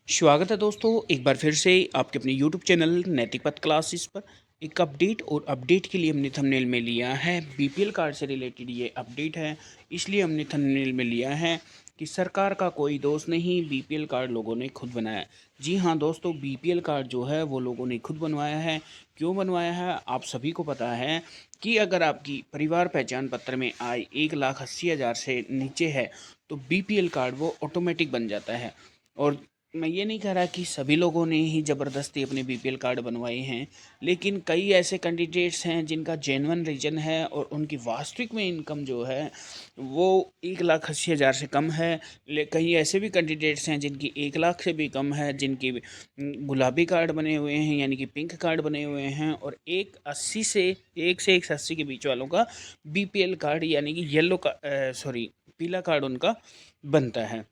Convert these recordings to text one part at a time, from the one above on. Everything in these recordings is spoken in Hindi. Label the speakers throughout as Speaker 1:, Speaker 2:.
Speaker 1: स्वागत है दोस्तों, एक बार फिर से आपके अपने यूट्यूब चैनल नैतिक पथ क्लासेस पर एक अपडेट। और अपडेट के लिए हमने थंबनेल में लिया है बीपीएल कार्ड से रिलेटेड ये अपडेट है, इसलिए हमने थंबनेल में लिया है कि सरकार का कोई दोष नहीं, बीपीएल कार्ड लोगों ने खुद बनाया है। जी हाँ दोस्तों, बीपीएल कार्ड जो है वो लोगों ने खुद बनवाया है। क्यों बनवाया है आप सभी को पता है कि अगर आपकी परिवार पहचान पत्र में आय 1,80,000 से नीचे है तो बीपीएल कार्ड वो ऑटोमेटिक बन जाता है। और मैं ये नहीं कह रहा कि सभी लोगों ने ही ज़बरदस्ती अपने बीपीएल कार्ड बनवाए हैं, लेकिन कई ऐसे कैंडिडेट्स हैं जिनका जेन्युइन रीज़न है और उनकी वास्तविक में इनकम जो है वो 1,80,000 से कम है। कई ऐसे भी कैंडिडेट्स हैं जिनकी 1 लाख से भी कम है, जिनकी गुलाबी कार्ड बने हुए हैं यानी कि पिंक कार्ड बने हुए हैं, और 1 से 180 के बीच वालों का बीपीएल कार्ड यानी कि येलो का सॉरी पीला कार्ड उनका बनता है।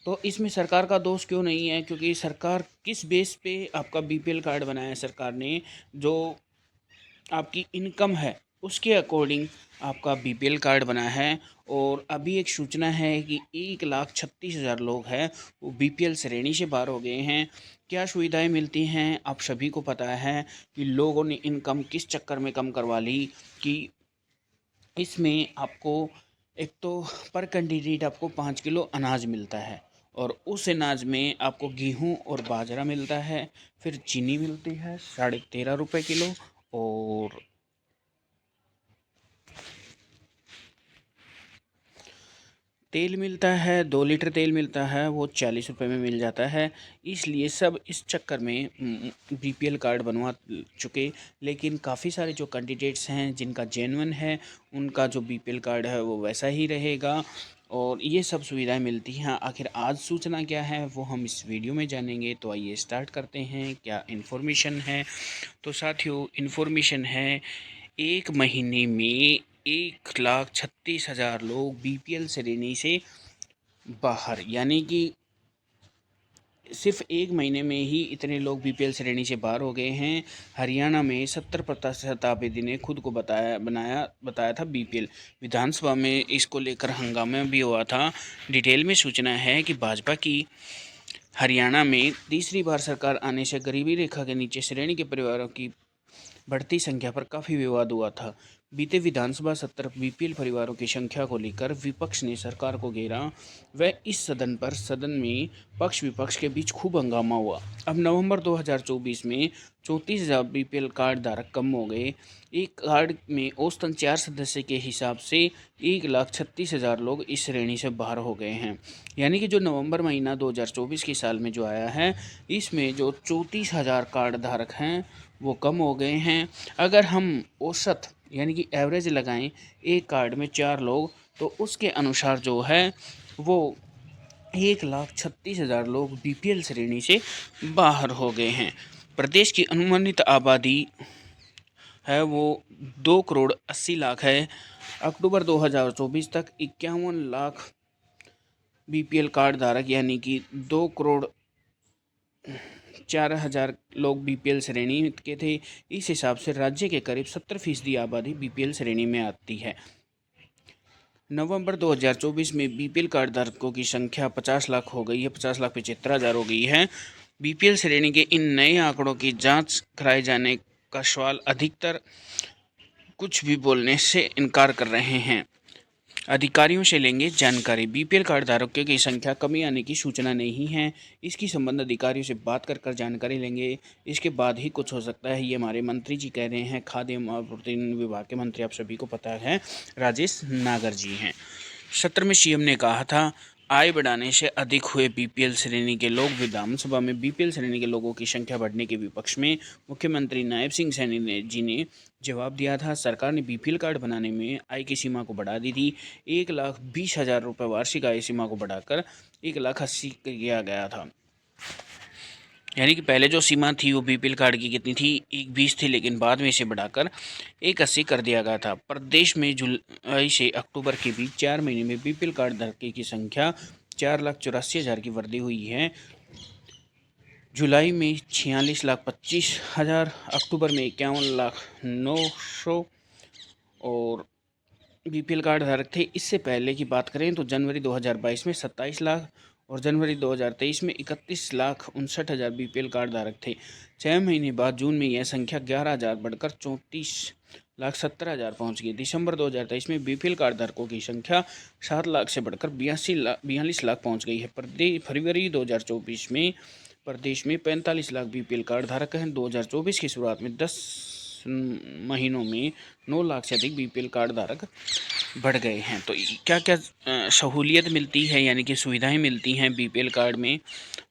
Speaker 1: तो इसमें सरकार का दोष क्यों नहीं है? क्योंकि सरकार किस बेस पे आपका बीपीएल कार्ड बनाया है? सरकार ने जो आपकी इनकम है उसके अकॉर्डिंग आपका बीपीएल कार्ड बना है। और अभी एक सूचना है कि 1,36,000 लोग हैं वो बीपीएल श्रेणी से बाहर हो गए हैं। क्या सुविधाएं मिलती हैं आप सभी को पता है कि लोगों ने इनकम किस चक्कर में कम करवा ली कि इसमें आपको एक तो पर कैंडिडेट आपको 5 किलो अनाज मिलता है, और उस अनाज में आपको गेहूं और बाजरा मिलता है, फिर चीनी मिलती है 13.5 रुपये किलो, और तेल मिलता है 2 लीटर तेल मिलता है वो 40 रुपये में मिल जाता है। इसलिए सब इस चक्कर में बीपीएल कार्ड बनवा चुके, लेकिन काफ़ी सारे जो कैंडिडेट्स हैं जिनका जेन्युइन है उनका जो बीपीएल कार्ड है वो वैसा ही रहेगा और ये सब सुविधाएं मिलती हैं। आखिर आज सूचना क्या है वो हम इस वीडियो में जानेंगे, तो आइए स्टार्ट करते हैं। क्या इन्फॉर्मेशन है? तो साथियों, इन्फॉर्मेशन है 1 महीने में 1,36,000 लोग बीपीएल श्रेणी से बाहर, यानी कि सिर्फ 1 महीने में ही इतने लोग बीपीएल श्रेणी से बाहर हो गए हैं। हरियाणा में 70% आबादी ने खुद को बताया था बीपीएल। विधानसभा में इसको लेकर हंगामा भी हुआ था। डिटेल में सूचना है कि भाजपा की हरियाणा में तीसरी बार सरकार आने से गरीबी रेखा के नीचे श्रेणी के परिवारों की बढ़ती संख्या पर काफ़ी विवाद हुआ था। बीते विधानसभा सत्र बीपीएल परिवारों की संख्या को लेकर विपक्ष ने सरकार को घेरा व इस सदन में पक्ष विपक्ष के बीच खूब हंगामा हुआ। अब नवंबर 2024 में 34,000 बीपीएल कार्ड धारक कम हो गए। एक कार्ड में औसतन 4 सदस्य के हिसाब से 1,36,000 लोग इस श्रेणी से बाहर हो गए हैं। यानी कि जो नवंबर महीना 2024 के साल में जो आया है, इसमें जो 34,000 कार्ड धारक हैं वो कम हो गए हैं। अगर हम औसत यानी कि एवरेज लगाएं एक कार्ड में 4 लोग, तो उसके अनुसार जो है वो 1,36,000 लोग बीपीएल श्रेणी से बाहर हो गए हैं। प्रदेश की अनुमानित आबादी है वो 2,80,00,000 है। अक्टूबर 2024 तक 51 लाख बीपीएल कार्ड धारक यानी कि 2,04,000 लोग बीपीएल श्रेणी के थे। इस हिसाब से राज्य के करीब 70% आबादी बीपीएल श्रेणी में आती है। नवंबर 2024 में बीपीएल कार्ड धारकों की संख्या 50 लाख हो गई है, 50,75,000 हो गई है। बीपीएल श्रेणी के इन नए आंकड़ों की जांच कराए जाने का सवाल अधिकतर कुछ भी बोलने से इनकार कर रहे हैं। अधिकारियों से लेंगे जानकारी। बीपीएल कार्ड धारकों की संख्या कमी आने की सूचना नहीं है। इसकी संबंध अधिकारियों से बात कर जानकारी लेंगे, इसके बाद ही कुछ हो सकता है, ये हमारे मंत्री जी कह रहे हैं। खाद्य एवं आपूर्ति विभाग के मंत्री आप सभी को पता है राजेश नागर जी हैं। सत्र में सीएम ने कहा था आय बढ़ाने से अधिक हुए बीपीएल श्रेणी के लोग। विधानसभा में बीपीएल श्रेणी के लोगों की संख्या बढ़ने के विपक्ष में मुख्यमंत्री नायब सिंह सैनी जी ने जवाब दिया था। सरकार ने बीपीएल कार्ड बनाने में आय की सीमा को बढ़ा दी थी। 1,20,000 रुपये वार्षिक आय सीमा को बढ़ाकर 1,80,000 किया गया था। यानी कि पहले जो सीमा थी वो बीपीएल कार्ड की कितनी थी? 1,20 थी, लेकिन बाद में इसे बढ़ाकर 1,80 कर दिया गया था। प्रदेश में जुलाई से अक्टूबर के बीच 4 महीने में बीपीएल कार्ड धारकों की संख्या 4,84,000 की वृद्धि हुई है। जुलाई में 46,25,000, अक्टूबर में 51,09,000 और बीपीएल कार्ड धारक थे। इससे पहले की बात करें तो जनवरी 2022 में 27 लाख और जनवरी 2023 में 31,59,000 बीपीएल कार्ड धारक थे। 6 महीने बाद जून में यह संख्या 11,000 बढ़कर 34,70,000 पहुँच गई। दिसंबर 2023 में बीपीएल कार्ड धारकों की संख्या 7 लाख से बढ़कर 42 लाख पहुँच गई है। फरवरी 2024 में प्रदेश में 45 लाख बीपीएल कार्ड धारक हैं। 2024 की शुरुआत में 10 महीनों में 9 लाख से अधिक बीपीएल कार्ड धारक बढ़ गए हैं। तो क्या क्या सहूलियत मिलती है यानी कि सुविधाएं मिलती हैं बीपीएल कार्ड में,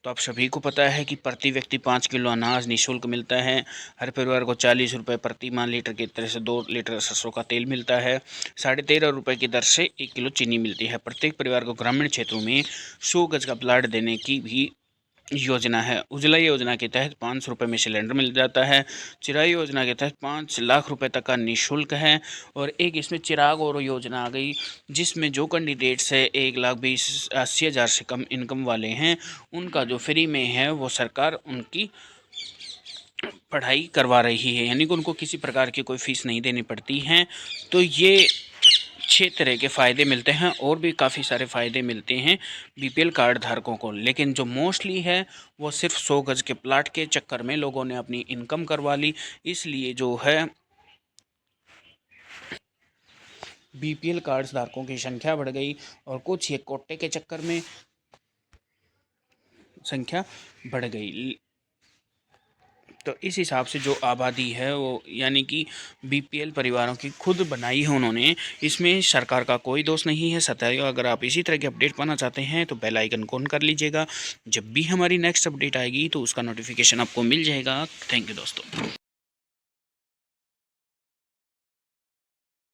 Speaker 1: तो आप सभी को पता है कि प्रति व्यक्ति 5 किलो अनाज निःशुल्क मिलता है। हर परिवार को 40 रुपये प्रति मान लीटर की तरह से 2 लीटर सरसों का तेल मिलता है। 13.5 रुपये की दर से 1 किलो चीनी मिलती है। प्रत्येक परिवार को ग्रामीण क्षेत्रों में 100 गज का प्लाट देने की भी योजना है। उज्ज्वला योजना के तहत 500 रुपये में सिलेंडर मिल जाता है। चिराग योजना के तहत 5 लाख रुपए तक का निःशुल्क है। और एक इसमें चिराग और योजना आ गई, जिसमें जो कैंडिडेट्स है 1,80,000 से कम इनकम वाले हैं, उनका जो फ्री में है वो सरकार उनकी पढ़ाई करवा रही है, यानी कि उनको किसी प्रकार की कोई फीस नहीं देनी पड़ती है। तो ये 6 तरह के फ़ायदे मिलते हैं और भी काफ़ी सारे फ़ायदे मिलते हैं बीपीएल कार्ड धारकों को, लेकिन जो मोस्टली है वो सिर्फ 100 गज के प्लाट के चक्कर में लोगों ने अपनी इनकम करवा ली, इसलिए जो है बीपीएल कार्ड धारकों की संख्या बढ़ गई और कुछ ये कोटे के चक्कर में संख्या बढ़ गई। तो इस हिसाब से जो आबादी है वो यानी कि बीपीएल परिवारों की खुद बनाई है उन्होंने, इसमें सरकार का कोई दोष नहीं है। सदैव अगर आप इसी तरह के अपडेट पाना चाहते हैं तो बेल आइकन ऑन कर लीजिएगा। जब भी हमारी नेक्स्ट अपडेट आएगी तो उसका नोटिफिकेशन आपको मिल जाएगा। थैंक यू दोस्तों।